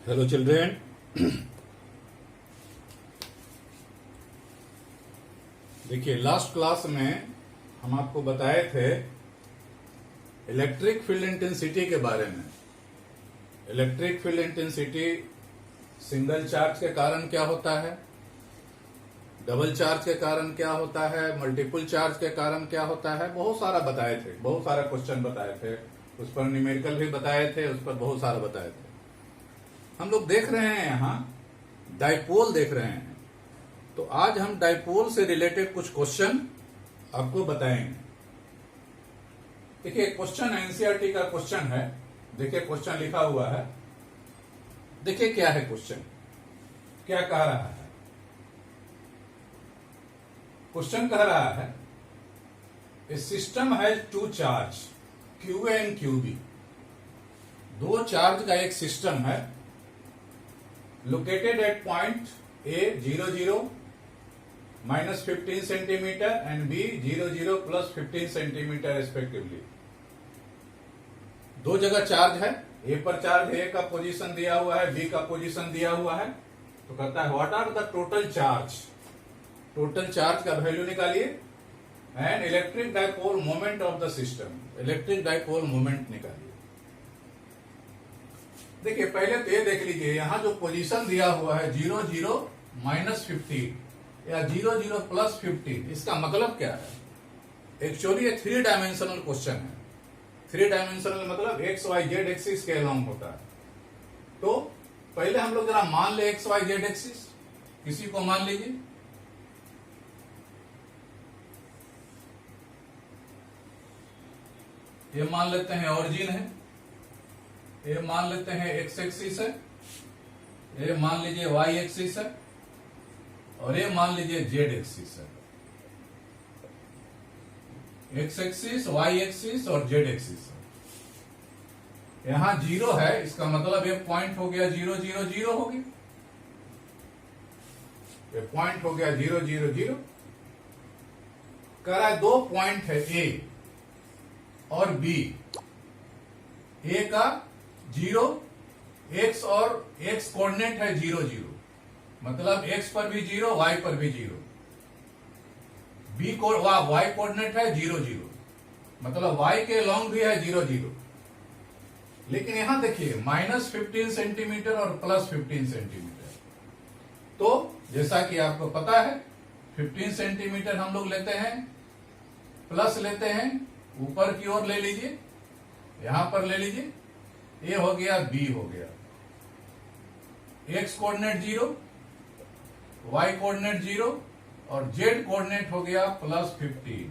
Hello children. देखिए, last class में हम आपको बताए थे इलेक्ट्रिक फील्ड इंटेंसिटी के बारे में। Electric field intensity single charge के कारण क्या होता है, डबल चार्ज के कारण क्या होता है, मल्टीपल चार्ज के कारण क्या होता है, बहुत सारा बताए थे, बहुत सारा क्वेश्चन बताए थे, उस पर न्यूमेरिकल भी बताए थे, उस पर बहुत सारा बताए थे। हम लोग देख रहे हैं यहाँ डाइपोल देख रहे हैं, तो आज हम डाइपोल से रिलेटेड कुछ क्वेश्चन आपको बताएंगे। देखिए, क्वेश्चन एनसीईआरटी का क्वेश्चन है। देखिए क्वेश्चन लिखा हुआ है, देखिए क्या है क्वेश्चन, क्या कह रहा है। क्वेश्चन कह रहा है a system has two charge Q A and Q B. दो चार्ज का एक सिस्टम है, located at point A 0 minus 15 centimetre and B 0 plus 15 centimetre respectively. दो जगह चार्ज है, ए पर चार्ज ए का पोजीशन दिया हुआ है, बी का पोजीशन दिया हुआ है। तो कहता है what are the total charge, total charge का वैल्यू निकालिए and electric dipole moment of the system, electric dipole moment निकालिए। देखिए पहले तो ये देख लीजिए, यहां जो पोजीशन दिया हुआ है 0 minus 15 या 0 plus 15, इसका मतलब क्या है। एक्चुअली ये 3 डायमेंशनल क्वेश्चन है। 3 डायमेंशनल मतलब एक्स वाई जेड एक्सिस के अलॉन्ग होता है। तो पहले हम लोग जरा मान ले एक्स वाई जेड एक्सिस, किसी को मान लीजिए। ये मान लेते हैं ऑरिजिन है, ये मान लेते हैं एक्स एक्सिस है, ये मान लीजिए वाई एक्सिस है, और ये मान लीजिए जेड एक्सिस है। एक्स एक्सिस, वाई एक्सिस और जेड एक्सिस है। यहां 0 है, इसका मतलब ये पॉइंट हो गया 0 0 0 होगी। ये पॉइंट हो गया 0 0 0। कह रहा है दो पॉइंट है ए और बी। ए का 0, एक्स और एक्स कोऑर्डिनेट है 0 0, मतलब एक्स पर भी 0, वाई पर भी 0। बी को वाई कोऑर्डिनेट है 0 0, मतलब वाई के लॉन्ग भी है 0 0। लेकिन यहां देखिए माइनस 15 सेंटीमीटर और प्लस 15 सेंटीमीटर। तो जैसा कि आपको पता है 15 सेंटीमीटर हम लोग लेते हैं, प्लस लेते हैं, ऊपर की ओर ले लीजिए, यहां पर ले लीजिए। ये हो गया बी हो गया, एक्स कोऑर्डिनेट 0, वाई कोऑर्डिनेट 0 और जेड कोऑर्डिनेट हो गया प्लस 15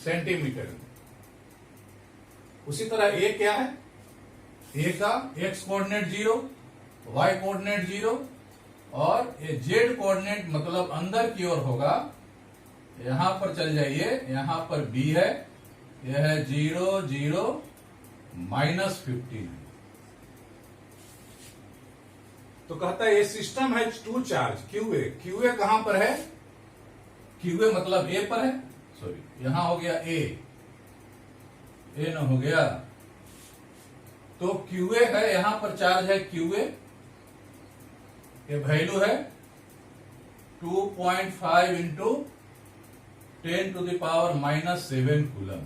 सेंटीमीटर। उसी तरह ए क्या है, ए का एक्स कोऑर्डिनेट 0, वाई कोऑर्डिनेट 0 और ये जेड कोऑर्डिनेट मतलब अंदर की ओर होगा। यहां पर चल जाइए, यहां पर बी है, यह है 0 0 minus 15। तो कहता है ये सिस्टम है two charge Q A. Q A कहां पर है, क्यू ए मतलब ए पर है, सॉरी यहां हो गया ए न हो गया। तो क्यू ए है, यहां पर चार्ज है क्यू ए, ये वैल्यू है 2.5 into 10 to the power -7 coulomb.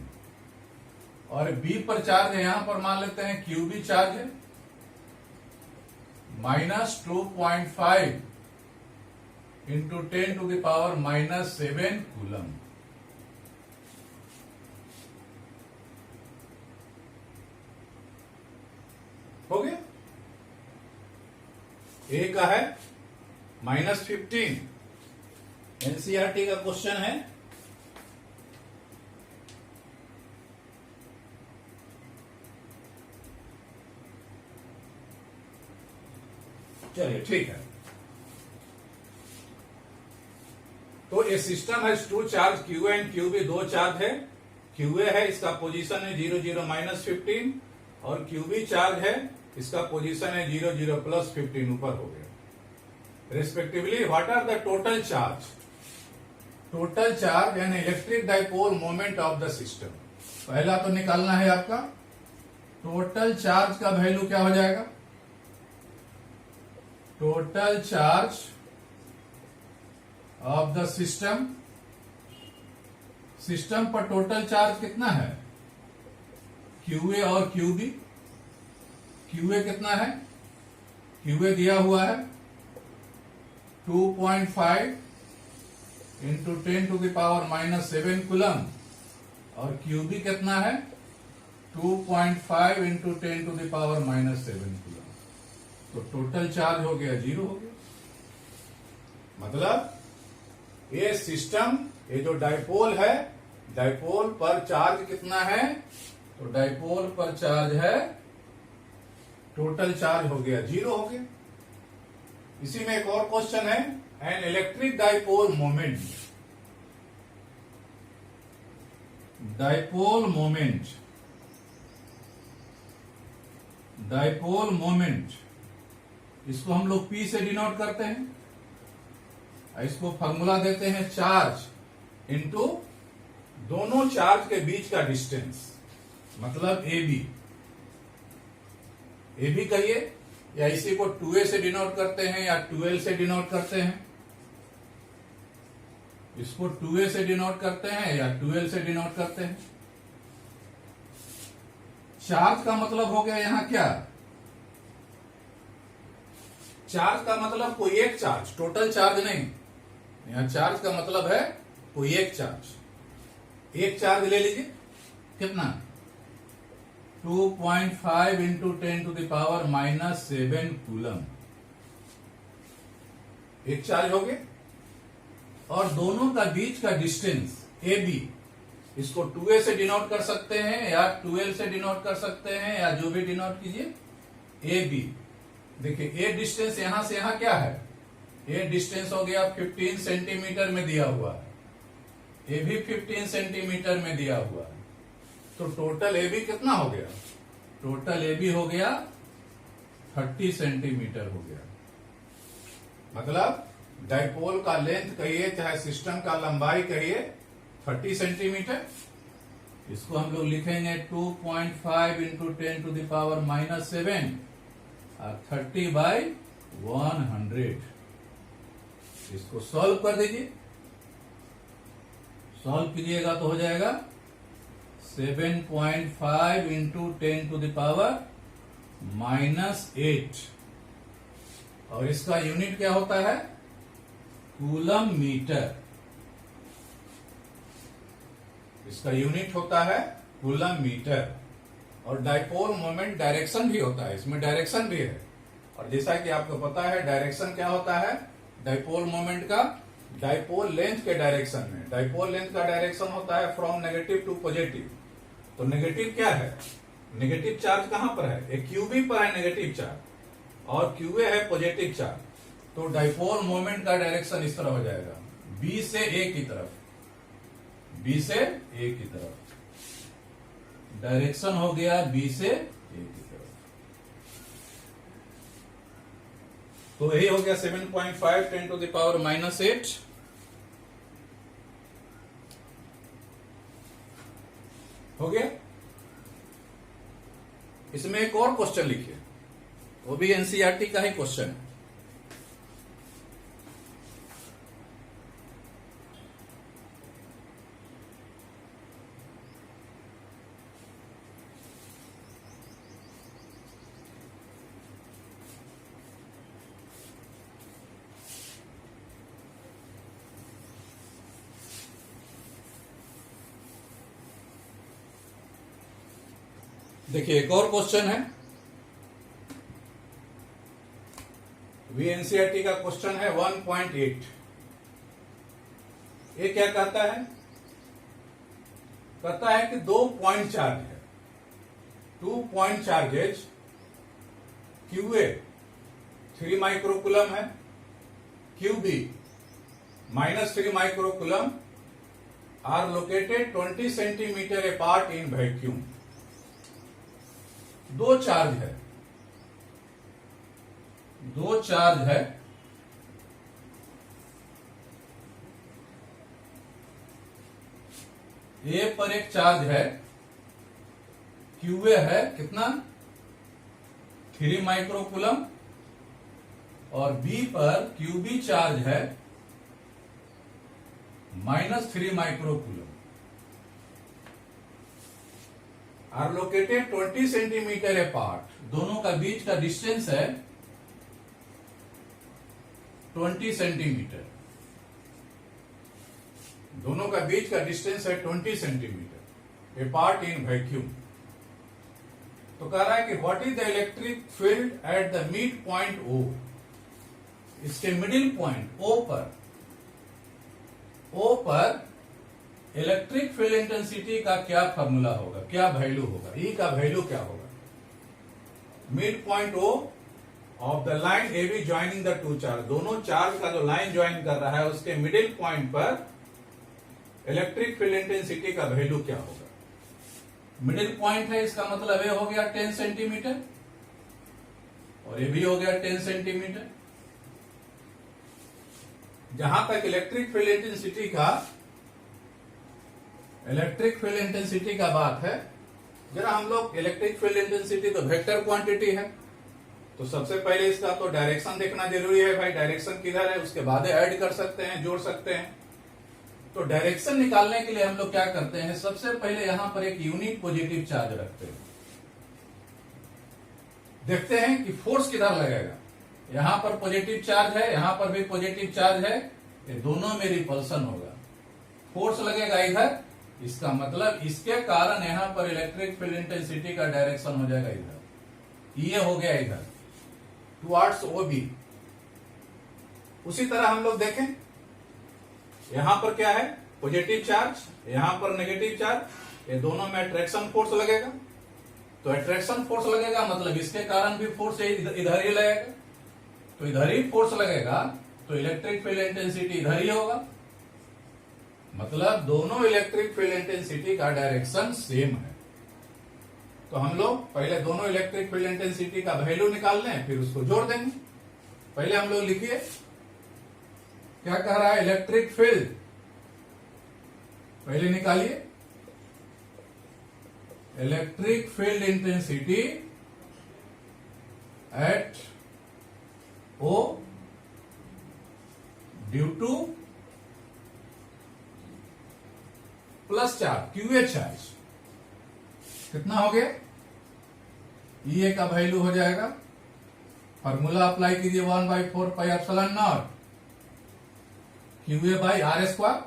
और बी पर चार्ज है, यहां पर मान लेते हैं क्यू बी चार्ज है -2.5 into 10 to the power -7 coulomb. हो गया। ए का है -15, एनसीईआरटी का क्वेश्चन है। चलिए ठीक है। तो ये सिस्टम है two charge Q and Q B. दो चार्ज है, क्यू ए है, इसका पोजीशन है 0 0 -15 और क्यू बी चार्ज है, इसका पोजीशन है 0 0 plus 15 ऊपर हो गया respectively. What are the total charge, total charge and electric dipole moment of the system. पहला तो निकालना है आपका टोटल चार्ज का वैल्यू क्या हो जाएगा, total charge of the system, system पर टोटल चार्ज कितना है, QA और QB। QA कितना है, QA दिया हुआ है 2.5 इंटू 10⁻⁷ कूलम, और QB कितना है 2.5 इंटू 10⁻⁷ कूलम। तो टोटल चार्ज हो गया 0 हो गया। मतलब ये सिस्टम, ये जो डाइपोल है, डाइपोल पर चार्ज कितना है, तो डाइपोल पर चार्ज है, टोटल चार्ज हो गया 0 हो गया। इसी में एक और क्वेश्चन है, an electric dipole moment, dipole moment, dipole moment, इसको हम लोग P से डिनोट करते हैं, इसको फॉर्मूला देते हैं चार्ज इनटू दोनों चार्ज के बीच का डिस्टेंस, मतलब AB। AB कहिए, या इसी को 2A से डिनोट करते हैं या 2L से डिनोट करते हैं, इसको 2A से डिनोट करते हैं या 2L से डिनोट करते हैं। चार्ज का मतलब हो गया यहां क्या, चार्ज का मतलब कोई एक चार्ज, टोटल चार्ज नहीं, यहां चार्ज का मतलब है कोई एक चार्ज। एक चार्ज ले लीजिए, कितना 2.5 इंटू 10⁻⁷ कूलम, एक चार्ज हो गया। और दोनों का बीच का डिस्टेंस AB, इसको 2A से डिनोट कर सकते हैं या 2L से डिनोट कर सकते हैं, या जो भी डिनोट कीजिए, AB। देखिए ये डिस्टेंस यहां से यहां क्या है, ये डिस्टेंस हो गया 15 सेंटीमीटर में दिया हुआ है, ये भी 15 सेंटीमीटर में दिया हुआ है। तो टोटल AB कितना हो गया, टोटल AB हो गया 30 सेंटीमीटर हो गया। मतलब डाइपोल का लेंथ कहिए चाहे सिस्टम का लंबाई कहिए 30 सेंटीमीटर। इसको हम लोग लिखेंगे 2.5 इंटू 10⁻⁷ और 30/100। इसको सॉल्व कर दीजिए, सॉल्व कीजिएगा तो हो जाएगा 7.5 इंटू 10⁻⁸, और इसका यूनिट क्या होता है, कूलम मीटर। इसका यूनिट होता है कूलम मीटर। और डाइपोल मोमेंट डायरेक्शन भी होता है, इसमें डायरेक्शन भी है। और जैसा कि आपको पता है डायरेक्शन क्या होता है डाइपोल मोमेंट का, डाइपोल लेंथ के डायरेक्शन में, डाइपोल लेंथ का डायरेक्शन होता है फ्रॉम नेगेटिव टू पॉजिटिव। तो नेगेटिव क्या है, नेगेटिव चार्ज कहां पर है, एक QB पर है नेगेटिव चार्ज, और QA है पॉजिटिव चार्ज। तो डाइपोल मोमेंट का डायरेक्शन इस तरह हो जाएगा, B से A की तरफ, B से A की तरफ, डायरेक्शन हो गया B से A की तरफ। तो यही हो गया 7.5 10⁻⁸। हो गया। इसमें एक और क्वेश्चन लिखिए, वो भी NCERT का ही क्वेश्चन है। देखिए एक और क्वेश्चन है, NCERT का क्वेश्चन है 1.8। ये क्या कहता है, कहता है कि 2 पॉइंट चार्ज है, 2 पॉइंट चार्जेज QA 3 माइक्रोकूलम है, QB -3 microcoulomb are located 20 centimetre apart in vacuum. दो चार्ज है, दो चार्ज है, ए पर एक चार्ज है, QA है कितना 3 माइक्रोकूलम, और बी पर क्यूबी चार्ज है -3 microcoulomb, are located 20 centimetre apart. दोनों का बीच का डिस्टेंस है 20 सेंटीमीटर। दोनों का बीच का डिस्टेंस है 20 सेंटीमीटर अपार्ट इन वैक्यूम। तो कह रहा है कि what is the electric field at the mid point O. इसके मिडिल पॉइंट ओ पर इलेक्ट्रिक फील्ड इंटेंसिटी का क्या फॉर्मूला होगा, क्या वैल्यू होगा, ई का वैल्यू क्या होगा। Mid point O of the line A B joining the two charge. दोनों चार्ज का जो लाइन ज्वाइन कर रहा है उसके मिडिल पॉइंट पर इलेक्ट्रिक फील्ड इंटेंसिटी का वैल्यू क्या होगा। मिडिल पॉइंट है, इसका मतलब ये हो गया 10 सेंटीमीटर और ये भी हो गया 10 सेंटीमीटर। जहां तक इलेक्ट्रिक फील्ड इंटेंसिटी का बात है, जरा हम लोग इलेक्ट्रिक फील्ड इंटेंसिटी तो वेक्टर क्वांटिटी है, तो सबसे पहले इसका तो डायरेक्शन देखना जरूरी है। भाई डायरेक्शन किधर है, उसके बाद ऐड कर सकते हैं, जोड़ सकते हैं। तो डायरेक्शन निकालने के लिए हम लोग क्या करते हैं, सबसे पहले यहां पर एक यूनिट पॉजिटिव चार्ज रखते हैं। देखते हैं कि फोर्स किधर लगेगा। यहां पर पॉजिटिव चार्ज है, यहां पर भी पॉजिटिव चार्ज है, ये दोनों में रिपल्सन होगा। फोर्स लगेगा इधर, इसका मतलब इसके कारण यहां पर इलेक्ट्रिक फील्ड इंटेंसिटी का डायरेक्शन हो जाएगा इधर। ये हो गया इधर टुवर्ड्स ओबी। उसी तरह हम लोग देखें, यहां पर क्या है, पॉजिटिव चार्ज, यहां पर नेगेटिव चार्ज, ये दोनों में अट्रैक्शन फोर्स लगेगा। तो अट्रैक्शन फोर्स लगेगा मतलब इसके कारण भी फोर्स इधर ही लगेगा। तो इधर ही फोर्स लगेगा तो इलेक्ट्रिक फील्ड इंटेंसिटी इधर ही होगा। मतलब दोनों इलेक्ट्रिक फील्ड इंटेंसिटी का डायरेक्शन सेम है। तो हम लोग पहले दोनों इलेक्ट्रिक फील्ड इंटेंसिटी का वैल्यू निकाल लें, फिर उसको जोड़ देंगे। पहले हम लोग लिखिए क्या कह रहा है, इलेक्ट्रिक फील्ड पहले निकालिए। Electric field intensity at O due to plus charge, QA charge कितना हो गया, ई का वैल्यू हो जाएगा। फॉर्मूला अप्लाई कीजिए 1/4 pi epsilon naught QA by R square.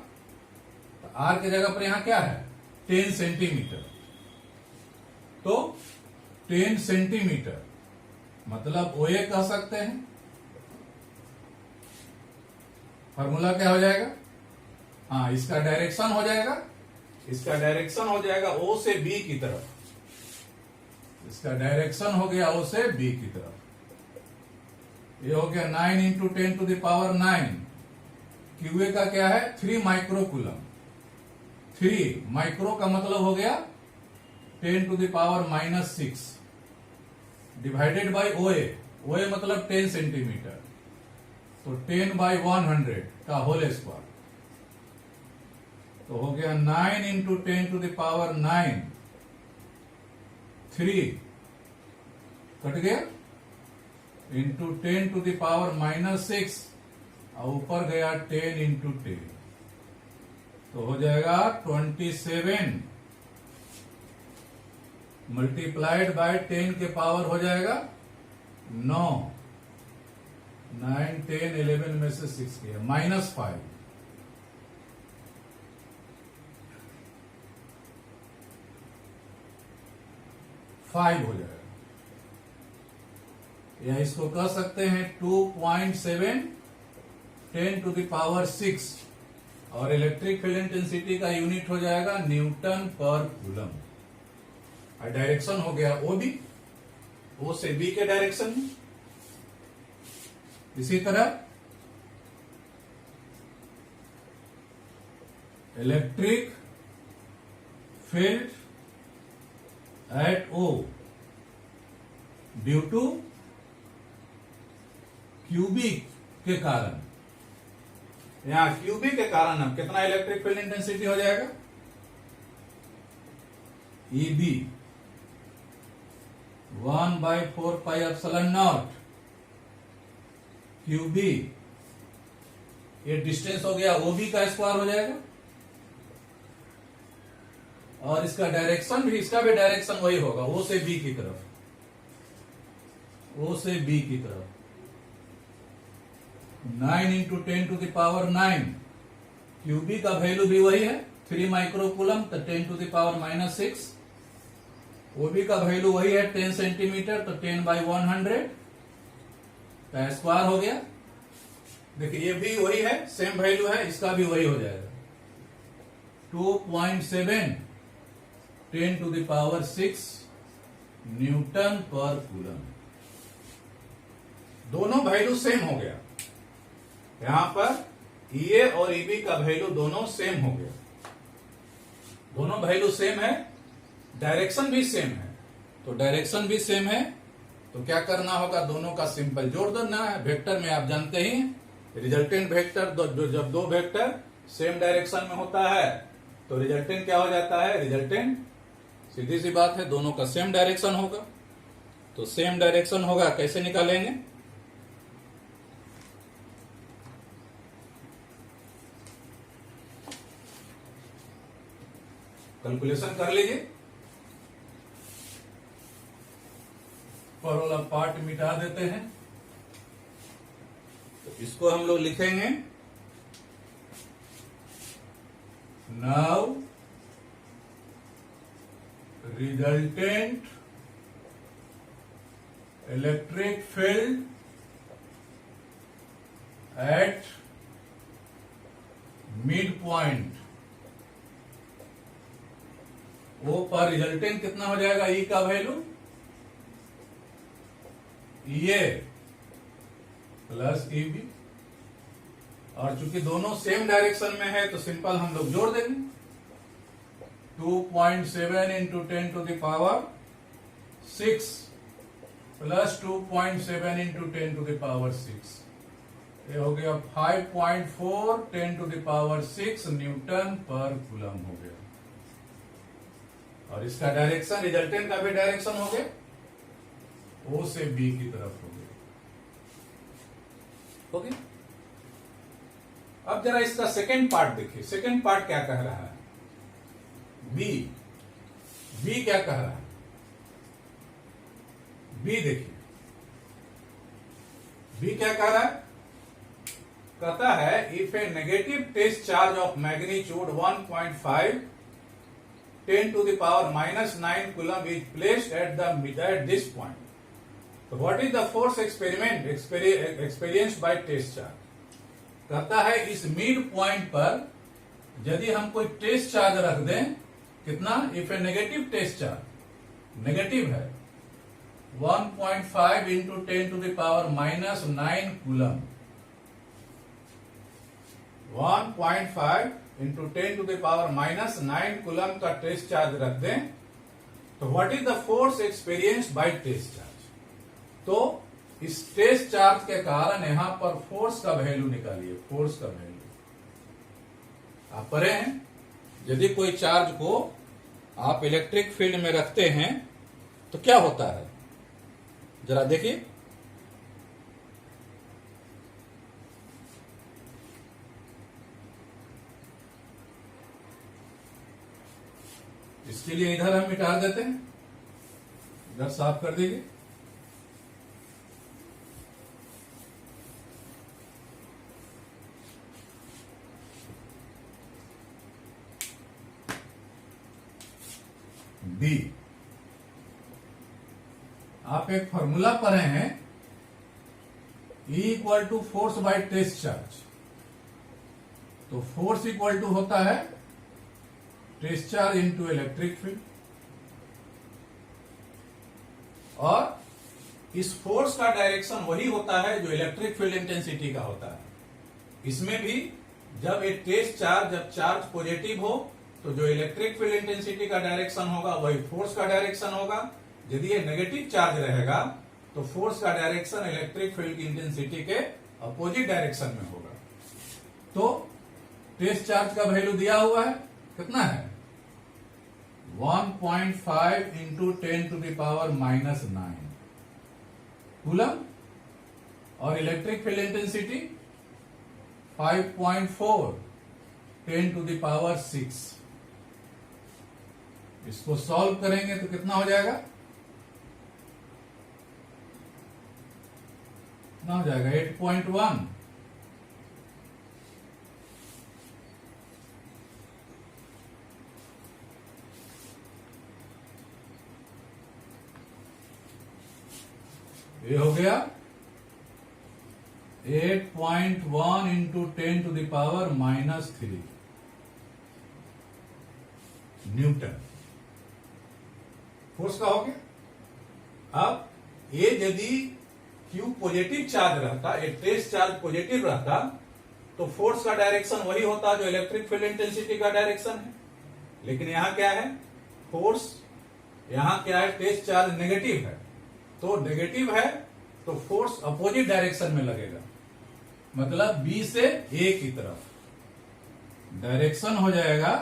तो आर की जगह पर यहां क्या है 10 सेंटीमीटर। तो 10 सेंटीमीटर मतलब ओए कह सकते हैं। फॉर्मूला क्या हो जाएगा, हाँ इसका डायरेक्शन हो जाएगा, इसका डायरेक्शन हो जाएगा ओ से बी की तरफ। इसका डायरेक्शन हो गया ओ से बी की तरफ। ये हो गया 9 into 10 to the power 9। QA का क्या है 3 माइक्रोकूलम। 3 माइक्रो का मतलब हो गया 10 to the power -6 divided by OA. OA मतलब 10 सेंटीमीटर, तो 10/100 का होल स्क्वायर। तो हो गया 9 into 10 to the power 9, 3 cut गया, इंटू 10 टू द पावर -6 और ऊपर गया 10 इंटू 10, तो हो जाएगा 27 मल्टीप्लाइड बाय 10 के पावर हो जाएगा 9। 9, 10, 11 में से 6 गया -5। हो जाएगा, या इसको कह सकते हैं 2.7 10 टू द पावर 6 और इलेक्ट्रिक फील्ड इंटेंसिटी का यूनिट हो जाएगा न्यूटन पर कूलम। और डायरेक्शन हो गया ओ बी, ओ से बी के डायरेक्शन में। इसी तरह electric field at O due to QB के कारण, यहां क्यूबिक के कारण अब कितना इलेक्ट्रिक फील्ड इंटेंसिटी हो जाएगा, E B 1/4 pi epsilon naught QB, ये डिस्टेंस हो गया OB का स्क्वायर हो जाएगा, और इसका डायरेक्शन भी, इसका भी डायरेक्शन वही होगा, O से B की तरफ, O से B की तरफ। 9 इंटू 10⁻9, QB का वैल्यू भी वही है 3 माइक्रोकूलम, तो 10⁻⁻6। OB का वैल्यू वही है 10 सेंटीमीटर, तो 10/100 का स्क्वायर हो गया। देखिए ये भी वही है, सेम वैल्यू है, इसका भी वही हो जाएगा 2.7 10⁻6 न्यूटन पर कूलम। दोनों वैल्यू सेम हो गया, यहां पर EA और EB का वैल्यू दोनों सेम हो गया, दोनों वैल्यू सेम है, डायरेक्शन भी सेम है। तो डायरेक्शन भी सेम है तो क्या करना होगा, दोनों का सिंपल जोड़ देना है। वेक्टर में आप जानते ही रिजल्टेंट वेक्टर, जब दो वेक्टर सेम डायरेक्शन में होता है तो रिजल्टेंट क्या हो जाता है, रिजल्टेंट सीधी सी बात है दोनों का सेम डायरेक्शन होगा। तो सेम डायरेक्शन होगा, कैसे निकालेंगे, कैलकुलेशन कर लीजिए। पर वाला पार्ट मिटा देते हैं, तो इसको हम लोग लिखेंगे now resultant electric field at mid point. O पर रिजल्टेंट कितना हो जाएगा, ई का वैल्यू EA प्लस EB, और चूंकि दोनों सेम डायरेक्शन में है तो सिंपल हम लोग जोड़ देंगे 2.7 इंटू 10⁻6 प्लस 2.7 इंटू 10⁻6, ये हो गया 5.4 10⁻6 न्यूटन पर कूलम हो गया। और इसका डायरेक्शन, रिजल्टेंट का भी डायरेक्शन हो गया, O से B की तरफ हो गया। ओके, अब जरा इसका सेकेंड पार्ट देखिए, सेकेंड पार्ट क्या कह रहा है, B क्या कह रहा है, B देखिए, B क्या कह रहा है, कहता है if a negative test charge of magnitude 1.5 10⁻�9 coulomb is placed at this point. So what is the force experienced by test charge. कहता है इस मिड पॉइंट पर यदि हम कोई टेस्ट चार्ज रख दें, कितना, if a negative test charge, negative है 1.5 इंटू 10⁻�9 कूलम, 1.5 इंटू 10⁻�9 कूलम का टेस्ट चार्ज रख दें, तो what is the force experienced by test charge. तो इस टेस्ट चार्ज के कारण यहां पर फोर्स का वैल्यू निकालिए, फोर्स का वैल्यू आप पढ़े हैं, यदि कोई चार्ज को आप इलेक्ट्रिक फील्ड में रखते हैं तो क्या होता है, जरा देखिए, इसके लिए इधर हम मिटा देते हैं, इधर साफ कर दीजिए। B, आप एक फॉर्मूला पढ़े हैं, E equal to force by test charge. तो फोर्स इक्वल टू होता है test charge into electric field, और इस फोर्स का डायरेक्शन वही होता है जो इलेक्ट्रिक फील्ड इंटेंसिटी का होता है। इसमें भी जब एक टेस्ट चार्ज, जब चार्ज पॉजिटिव हो तो जो इलेक्ट्रिक फील्ड इंटेंसिटी का डायरेक्शन होगा वही फोर्स का डायरेक्शन होगा। यदि ये नेगेटिव चार्ज रहेगा तो फोर्स का डायरेक्शन इलेक्ट्रिक फील्ड की इंटेंसिटी के अपोजिट डायरेक्शन में होगा। तो टेस्ट चार्ज का वैल्यू दिया हुआ है, कितना है 1.5 इंटू 10⁻�9 कूलम, और इलेक्ट्रिक फील्ड इंटेंसिटी 5.4 10⁶ इसको सॉल्व करेंगे तो कितना हो जाएगा? कितना हो जाएगा? 8.1। ये हो गया 8.1 इंटू 10⁻³ न्यूटन फोर्स का हो गया। अब ये यदि Q पॉजिटिव चार्ज रहता, एक ट्रेस चार्ज पॉजिटिव रहता, तो फोर्स का डायरेक्शन वही होता जो इलेक्ट्रिक फील्ड इंटेंसिटी का डायरेक्शन है। लेकिन यहां क्या है? फोर्स यहां क्या है? ट्रेस चार्ज नेगेटिव है, तो नेगेटिव है तो फोर्स अपोजिट डायरेक्शन में लगेगा, मतलब B से A की तरफ। डायरेक्शन हो जाएगा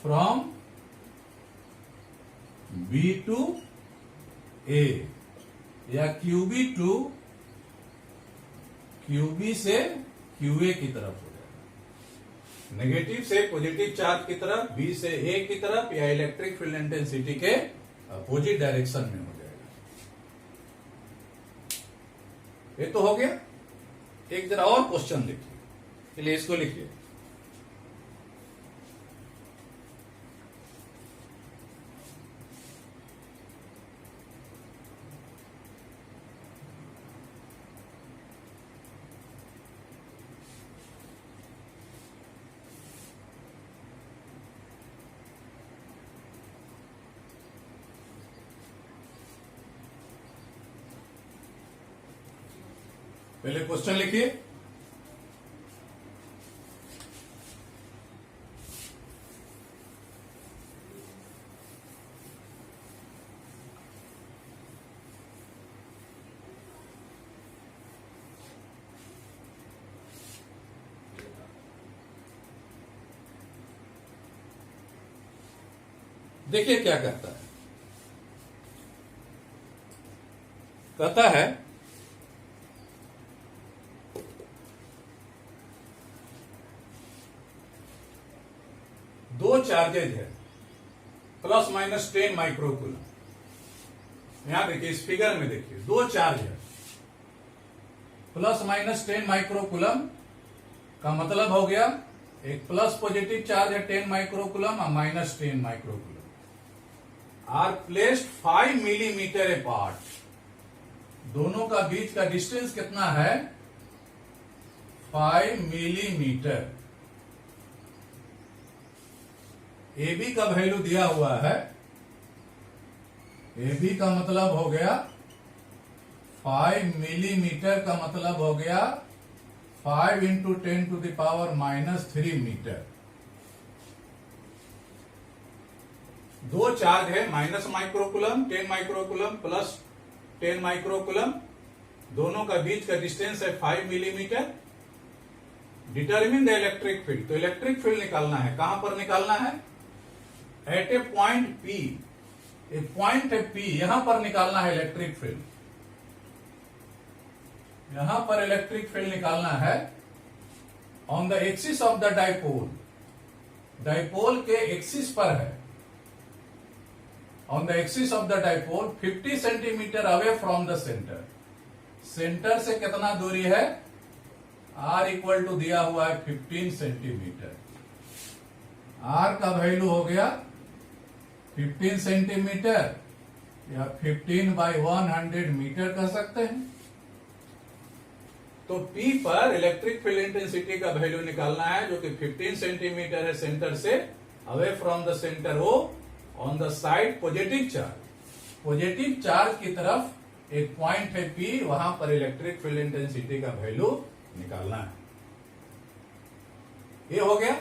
फ्रॉम B टू A या QB टू QB से QA की तरफ हो जाएगा। नेगेटिव से पॉजिटिव चार्ज की तरफ, B से A की तरफ, या इलेक्ट्रिक फील्ड इंटेंसिटी के अपोजिट डायरेक्शन में हो जाएगा। ये तो हो गया। एक जरा और क्वेश्चन देखिए, चलिए इसको लिखिए। पहले क्वेश्चन लिखिए। देखिए क्या कहता है। कहता है दो चार्जेज है ±10 माइक्रोकूलम। यहां देखिए, इस फिगर में देखिए, दो चार्ज है ±10 माइक्रोकूलम का मतलब हो गया एक प्लस पॉजिटिव चार्ज है 10 माइक्रोकूलम और -10 microcoulomb are placed 5 millimetre apart. दोनों का बीच का डिस्टेंस कितना है? 5 मिलीमीटर। ए बी का वैल्यू दिया हुआ है। ए बी का मतलब हो गया 5 मिलीमीटर का मतलब हो गया 5 इंटू 10⁻³ मीटर। दो चार्ज है minus microcoulomb 10 microcoulomb plus 10 microcoulomb, दोनों का बीच का डिस्टेंस है 5 millimetre. Determine the electric field, तो इलेक्ट्रिक फील्ड निकालना है। कहां पर निकालना है? एट ए पॉइंट P, एक पॉइंट है P, यहां पर निकालना है इलेक्ट्रिक फील्ड। यहां पर इलेक्ट्रिक फील्ड निकालना है on the axis of the dipole. Dipole के एक्सिस पर है। On the axis of the dipole 50 centimetre away from the centre. Centre से कितना दूरी है? R इक्वल टू दिया हुआ है 15 सेंटीमीटर। R का वैल्यू हो गया 15 सेंटीमीटर या 15/100 मीटर कह सकते हैं। तो P पर इलेक्ट्रिक फील्ड इंटेंसिटी का वैल्यू निकालना है, जो कि 15 सेंटीमीटर है सेंटर से, away from the centre O, on the side positive charge. Positive charge की तरफ एक पॉइंट है P, वहां पर इलेक्ट्रिक फील्ड इंटेंसिटी का वैल्यू निकालना है। ये हो गया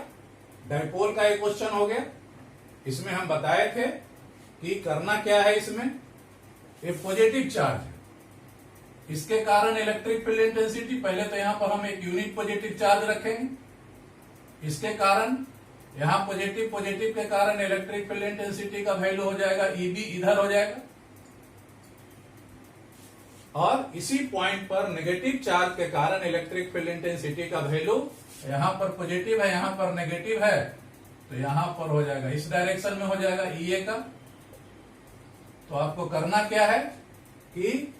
डाइपोल का एक क्वेश्चन हो गया। इसमें हम बताए थे कि करना क्या है। इसमें एक पॉजिटिव चार्ज है, इसके कारण इलेक्ट्रिक फील्ड इंटेंसिटी, पहले तो यहां पर हम एक यूनिट पॉजिटिव चार्ज रखेंगे। इसके कारण यहां पॉजिटिव के कारण इलेक्ट्रिक फील्ड इंटेंसिटी का वैल्यू हो जाएगा EB, इधर हो जाएगा। और इसी पॉइंट पर नेगेटिव चार्ज के कारण इलेक्ट्रिक फील्ड इंटेंसिटी का वैल्यू यहां पर पॉजिटिव है, यहां पर नेगेटिव है, तो यहां पर हो जाएगा, इस डायरेक्शन में हो जाएगा ईए का। तो आपको करना क्या है कि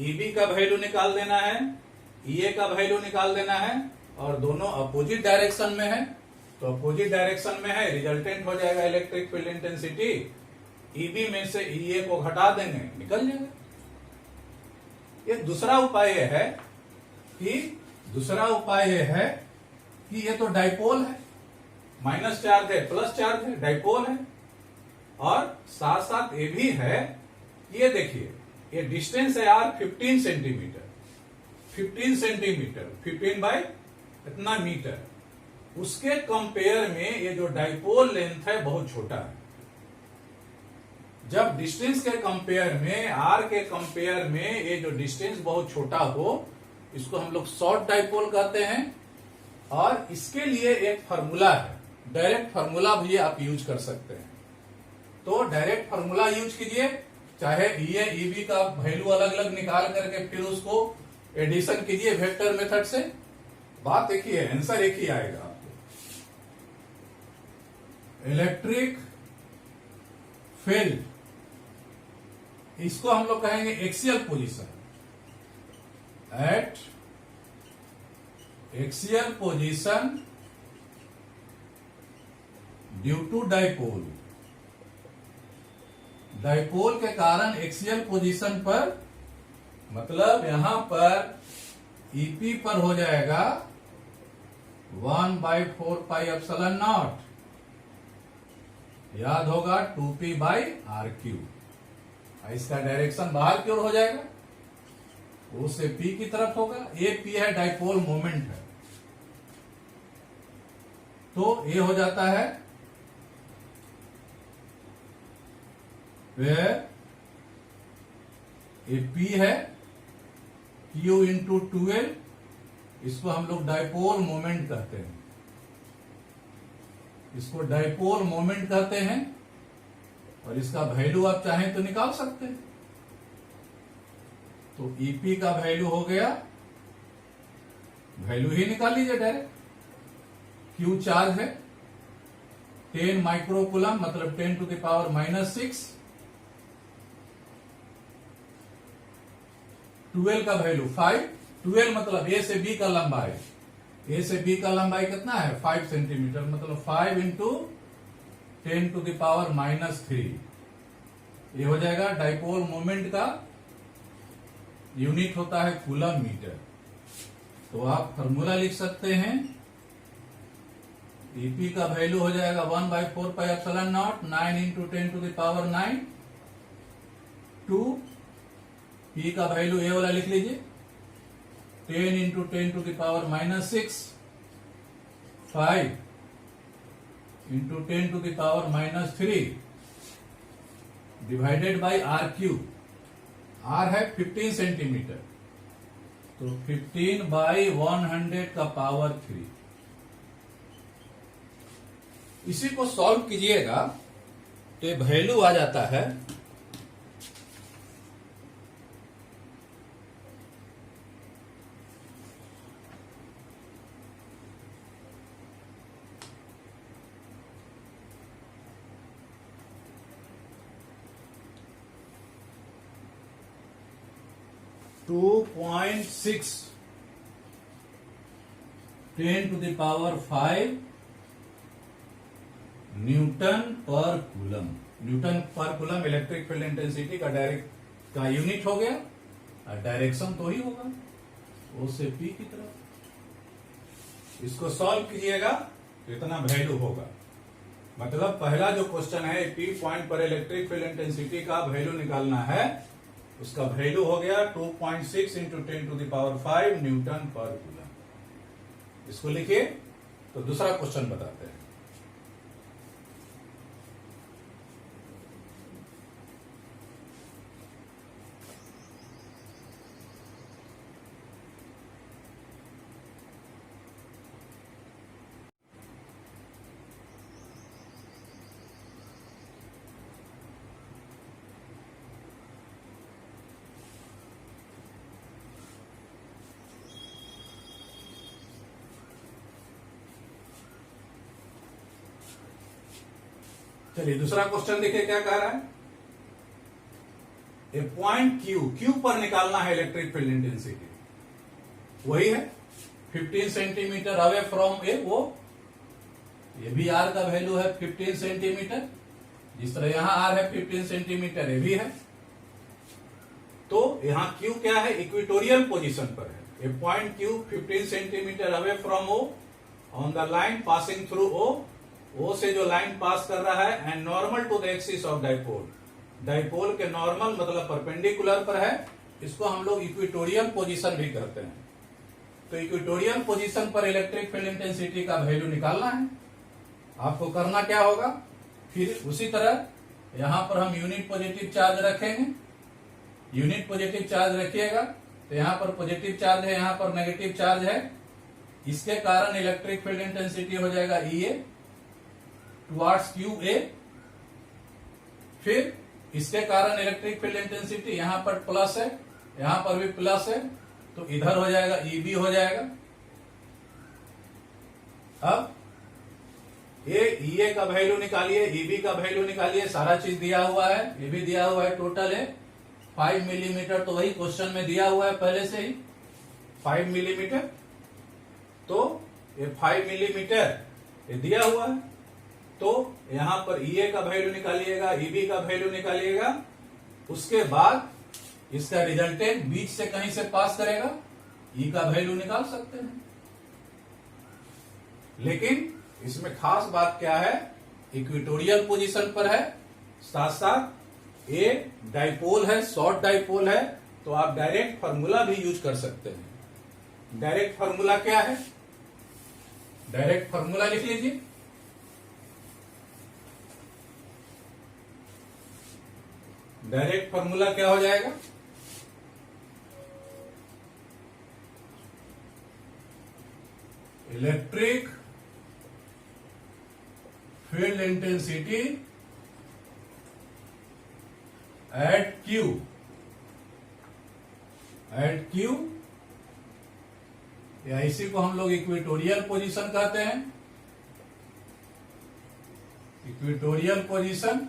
ईबी का वैल्यू निकाल देना है, ईए का वैल्यू निकाल देना है, और दोनों अपोजिट डायरेक्शन में है, तो अपोजिट डायरेक्शन में है, रिजल्टेंट हो जाएगा इलेक्ट्रिक फील्ड इंटेंसिटी। ईबी में से ईए को घटा देंगे, निकल जाएगा। ये दूसरा उपाय है कि ये तो डाइपोल है, माइनस चार्ज है प्लस चार्ज है, डाइपोल है, और साथ साथ ये भी है, ये देखिए ये डिस्टेंस है यार 15 सेंटीमीटर, 15 बाय इतना मीटर, उसके कंपेयर में ये जो डाइपोल लेंथ है बहुत छोटा है। जब डिस्टेंस के कंपेयर में, आर के कंपेयर में ये जो डिस्टेंस बहुत छोटा हो, इसको हम लोग शॉर्ट डाइपोल कहते हैं। और इसके लिए एक फार्मूला है, डायरेक्ट फार्मूला भी आप यूज कर सकते हैं। तो डायरेक्ट फार्मूला यूज कीजिए, चाहे ईए ईबी का वैल्यू अलग अलग निकाल करके फिर उसको एडिशन कीजिए वेक्टर मेथड से, बात एक ही है, आंसर एक ही आएगा आपको। इलेक्ट्रिक फील्ड, इसको हम लोग कहेंगे axial position, at axial position due to dipole, dipole के कारण एक्सियल पोजीशन पर, मतलब यहां पर ईपी पर हो जाएगा 1/4πε0, याद होगा 2p/r³। इसका डायरेक्शन बाहर की ओर हो जाएगा, ओ से पी की तरफ होगा। ए पी है, डाइपोल मोमेंट है, तो ये हो जाता है वे ए पी है Q इंटू 2L, इसको हम लोग डाइपोल मोमेंट कहते हैं, इसको डाइपोल मोमेंट कहते हैं। और इसका वैल्यू आप चाहें तो निकाल सकते हैं। तो ईपी का वैल्यू हो गया, वैल्यू ही निकाल लीजिए डायरेक्ट। क्यू चार्ज है 10 माइक्रोकूलम, मतलब 10⁻⁻⁶। 12 का वैल्यू 5, 12 मतलब ए से बी का लंबाई, ए से बी का लंबाई कितना है 5 सेंटीमीटर, मतलब 5 इंटू 10⁻⁻3। ये हो जाएगा डाइपोल मोमेंट का यूनिट होता है कूलम मीटर। तो आप फॉर्मूला लिख सकते हैं, ईपी का वैल्यू हो जाएगा 1/4πε0, 9 इंटू 10⁻⁹, 2 पी का वैल्यू ए वाला लिख लीजिए 10 into 10⁻⁻6, 5 into 10⁻⁻3 divided by R³। R है 15 सेंटीमीटर, तो 15/100 का पावर 3। इसी को सॉल्व कीजिएगा तो वैल्यू आ जाता है 2.6 10⁵ न्यूटन पर कूलम। न्यूटन पर कूलम इलेक्ट्रिक फील्ड इंटेंसिटी का डायरेक्ट का यूनिट हो गया, और डायरेक्शन तो ही होगा ओ से पी की तरफ। इसको सॉल्व कीजिएगा तो इतना वैल्यू होगा। मतलब पहला जो क्वेश्चन है पी पॉइंट पर इलेक्ट्रिक फील्ड इंटेंसिटी का वैल्यू निकालना है, उसका वैल्यू हो गया 2.6 इंटू 10⁵ न्यूटन पर कूलम। इसको लिखिए तो दूसरा क्वेश्चन बताते हैं। चलिए दूसरा क्वेश्चन देखिए क्या कह रहा है। ए पॉइंट क्यू पर निकालना है इलेक्ट्रिक फील्ड इंटेंसिटी, वही है 15 सेंटीमीटर अवे फ्रॉम ए, वो ये भी आर का वैल्यू है 15 सेंटीमीटर, जिस तरह यहां आर है 15 सेंटीमीटर ये भी है। तो यहां क्यू क्या है, इक्वेटोरियल पोजीशन पर है। A point q 15 centimetre away from O on the line passing through O से जो लाइन पास कर रहा है, and normal to the axis of dipole, dipole के नॉर्मल मतलब परपेंडिकुलर पर है। इसको हम लोग इक्वेटोरियल पोजीशन भी करते हैं। तो इक्वेटोरियल पोजीशन पर इलेक्ट्रिक फील्ड इंटेंसिटी का वैल्यू निकालना है। आपको करना क्या होगा, फिर उसी तरह यहां पर हम यूनिट पॉजिटिव चार्ज रखेंगे। यूनिट पॉजिटिव चार्ज रखिएगा तो यहां पर पॉजिटिव चार्ज है, यहां पर नेगेटिव चार्ज है। इसके कारण इलेक्ट्रिक फील्ड इंटेंसिटी हो जाएगा EA टुवर्ड्स QA। फिर इसके कारण इलेक्ट्रिक फील्ड इंटेंसिटी यहां पर प्लस है, यहां पर भी प्लस है, तो इधर हो जाएगा EB हो जाएगा। अब EA का वैल्यू निकालिए, EB का वैल्यू निकालिए, सारा चीज दिया हुआ है, ये भी दिया हुआ है। टोटल है 5 मिलीमीटर, तो वही क्वेश्चन में दिया हुआ है पहले से ही 5 मिलीमीटर। तो ये 5 मिलीमीटर ये दिया हुआ है, तो यहां पर EA का वैल्यू निकालिएगा, EB का वैल्यू निकालिएगा। उसके बाद इसका रिजल्टेंट बीच से कहीं से पास करेगा, E का वैल्यू निकाल सकते हैं। लेकिन इसमें खास बात क्या है, इक्वेटोरियल पोजीशन पर है, साथ साथ ए डाइपोल है, शॉर्ट डाइपोल है, तो आप डायरेक्ट फार्मूला भी यूज कर सकते हैं। डायरेक्ट फार्मूला क्या है, डायरेक्ट फार्मूला लिख लीजिए। डायरेक्ट फार्मूला क्या हो जाएगा, electric field intensity eight Q या इसी को हम लोग इक्वेटोरियल पोजीशन कहते हैं। Equatorial position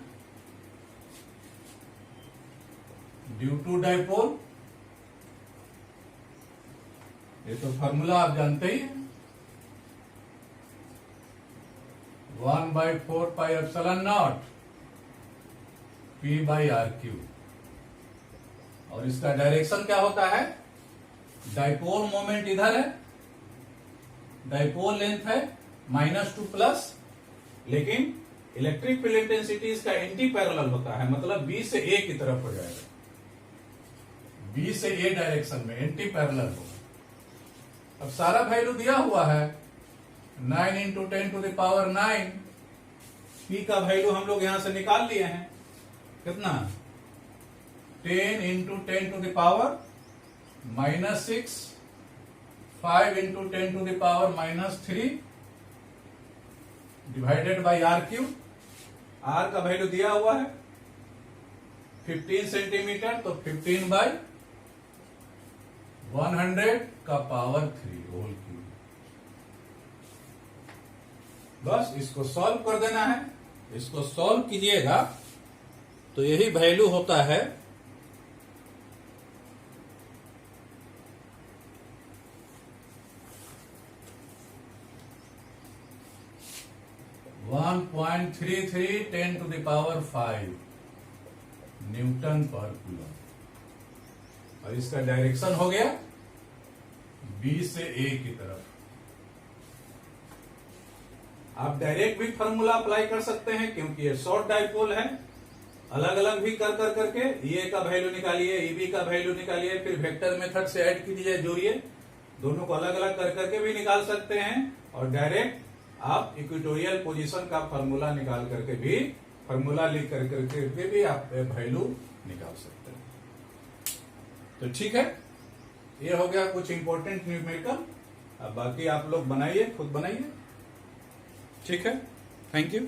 due to dipole, ये तो फॉर्मूला आप जानते ही हैं, 1/4 पाई एप्सिलॉन नॉट P/RQ। और इसका डायरेक्शन क्या होता है, डाइपोल मोमेंट इधर है, डाइपोल लेंथ है -2 प्लस, लेकिन इलेक्ट्रिक फील्ड इंटेंसिटी इसका एंटी पैरेलल होता है, मतलब B से A की तरफ हो जाएगा, B से A डायरेक्शन में एंटी पैरेलल होगा। अब सारा वैल्यू दिया हुआ है, 9 × 10⁹ P का वैल्यू हम लोग यहां से निकाल लिए हैं, कितना 10 × 10⁻⁻⁶, 5 × 10⁻³ डिवाइडेड बाई RQ। R का वैल्यू दिया हुआ है 15 सेंटीमीटर, तो 15/100 का पावर 3 होल क्यूब। बस इसको सॉल्व कर देना है। इसको सॉल्व कीजिएगा तो यही वैल्यू होता है 1.33 10⁵ न्यूटन पर कूलम। और इसका डायरेक्शन हो गया B से A की तरफ। आप डायरेक्ट भी फॉर्मूला अप्लाई कर सकते हैं, क्योंकि ये शॉर्ट डाइपोल है। अलग अलग भी कर करके EA का वैल्यू निकालिए, EB का वैल्यू निकालिए, फिर वेक्टर मेथड से ऐड कीजिए, जोड़िए, दोनों को अलग अलग कर करके भी निकाल सकते हैं। और डायरेक्ट आप इक्वेटोरियल पोजीशन का फॉर्मूला निकाल करके भी, फॉर्मूला लिख करके भी आप वैल्यू निकाल सकते हैं। तो ठीक है, ये हो गया कुछ इंपॉर्टेंट न्यूमेरिकल। अब बाकी आप लोग बनाइए, खुद बनाइए। ठीक है, थैंक यू।